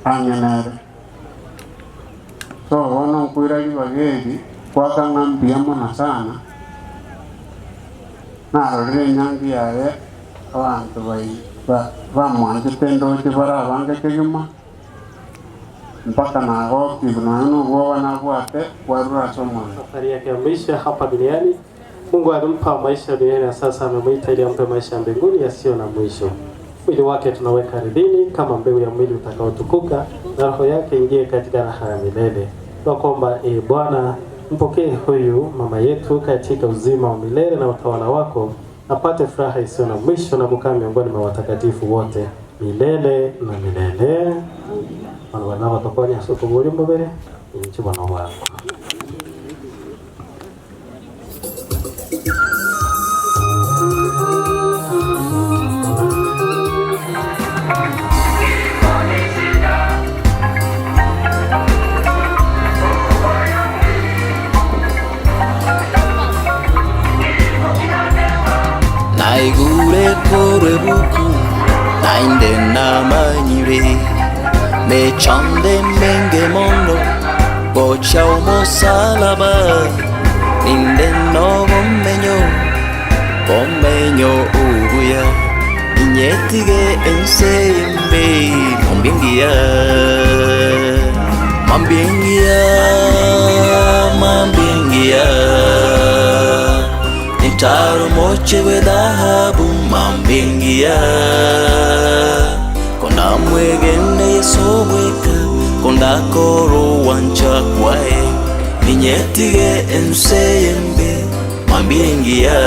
angenere so ono kuiragi bageri kwakang'ambia mona sana narorire nyangi yawe abantu bamwanjete ndoche barabange kegima mpaka nagoki bunano bwoba nabwate warura somona. Safari yake ya maisha hapa duniani, Mungu alimpa maisha duniani na sasa amemwita ili ampe maisha mbinguni yasiyo na mwisho. Mwili wake tunaweka ardhini kama mbegu ya mwili utakaotukuka, na roho yake ingie katika raha ya milele. Tunakuomba Bwana, mpokee huyu mama yetu katika uzima wa milele na utawala wako, apate furaha isiyo na mwisho na kukaa miongoni mwa watakatifu wote milele na milele. Wana watakonya soko buri mbere inchibona wako. Naigure kore buku nainde namanyire mechande menge mono gocha umusalaba ninde no bomenyo ubuya inyetige ensembe mambingia nitaro moche we dhahabu mambingia konda mwegene yesobweka konda koro wancha kwae ninyetige ensembe mambingia.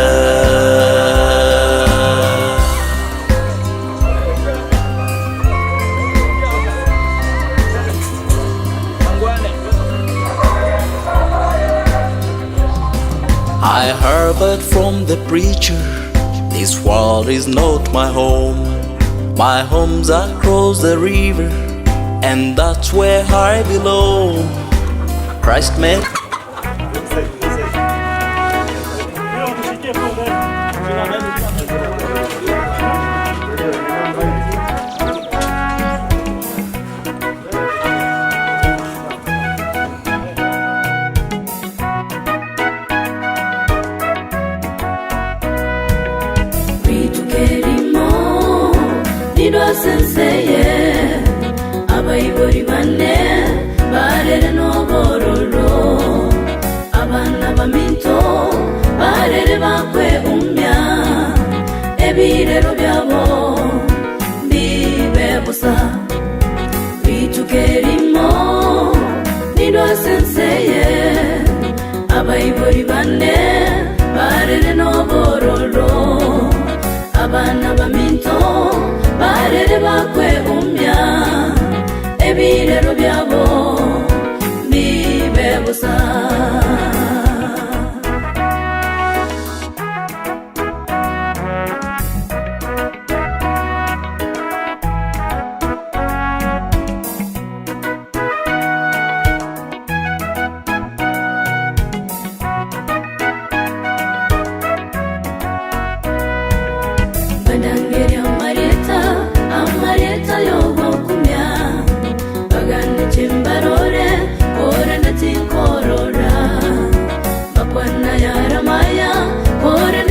I heard from the preacher, this world is not my home. My home's across the river, and that's where I belong. Christ made senseye abayibori bane barere nobororo abana baminto barere bakwe umya ebirero byabo bibe busa bitukerimo nido senseye abayibori bane barere nobororo abana baminto barere bakwe umya ebirero byabo bibe busa. Bandangeria Marieta yobo kumya bagane chimbarore kore netinkorora bakwana yaramaya kore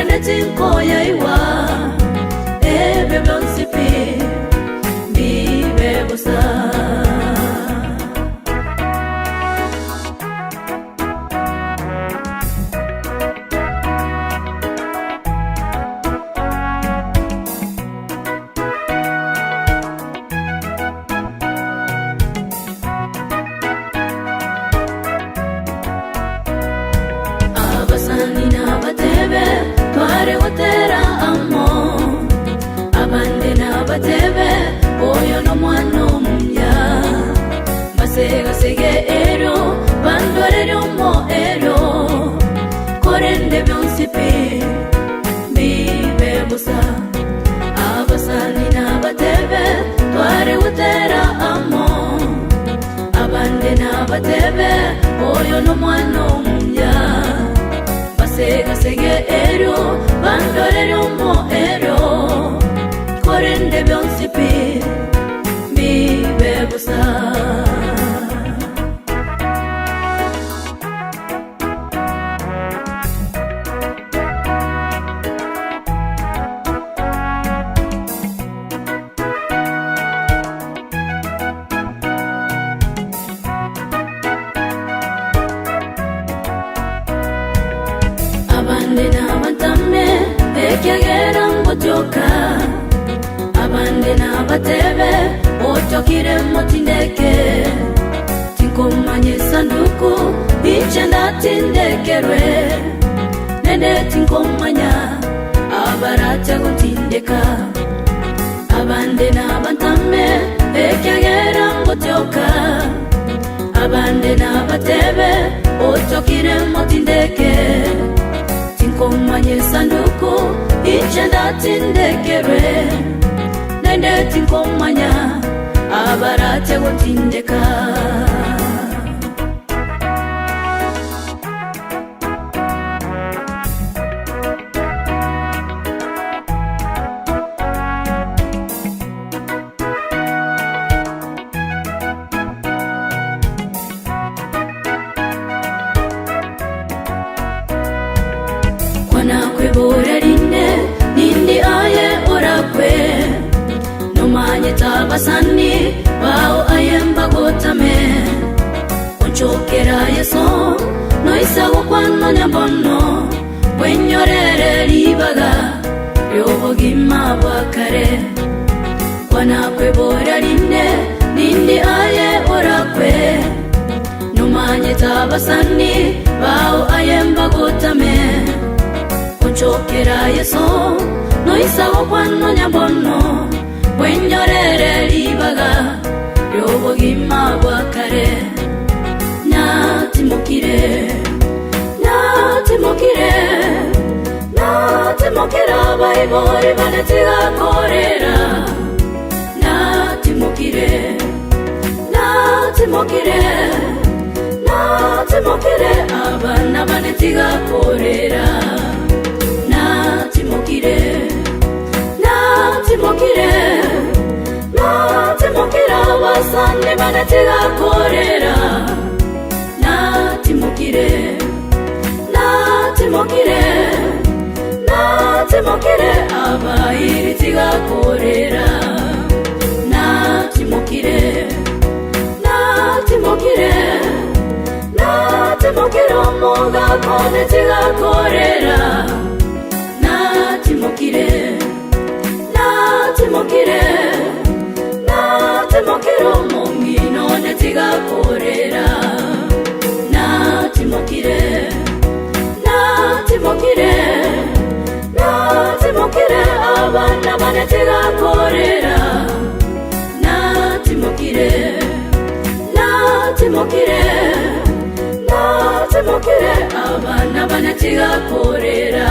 netinkoya iwa ebe bonsipi bibe busa. Batebe oyo no mwana omumya masega sege ero bandore mo ero korende byonsipi bibe busa abasani na batebe tware utera amo abande na batebe oyo no mwana omumya masega sege ero bandore mo ero korende byonsipi bibe busa. ekyagera ngotoka abande n'abatebe otokire motindeke tinkomanye sanduku iche ndatindekerwe nende tinkomanya abarate gutindeka abande n'abantame ekyagera ngotoka abande n'abatebe otokire motindeke tinkomanye sanduku iche ndatindekerwe nende tinkomanya abarate gutindeka kweboraline nindi aye orakwe nomanye tabasani bao ayemba gotame onchokera yeso noisago kwano nyambono wenyorere libaga ryobogima bwakare kwana kweboraline nindi aye orakwe nomanye tabasani bao ayemba gotame onchokera yeso noisago kwano nyambono wenyorere libaga ryobogima bwakare natimukire baibori banetiga korera natimukire abana banetiga korera natimukire abasande banetiga korera natimukire abairitiga korera natimukire omoga konetiga korera natimukire omongino netiga korera natimukire abana banetiga korera natimukire abana banetiga korera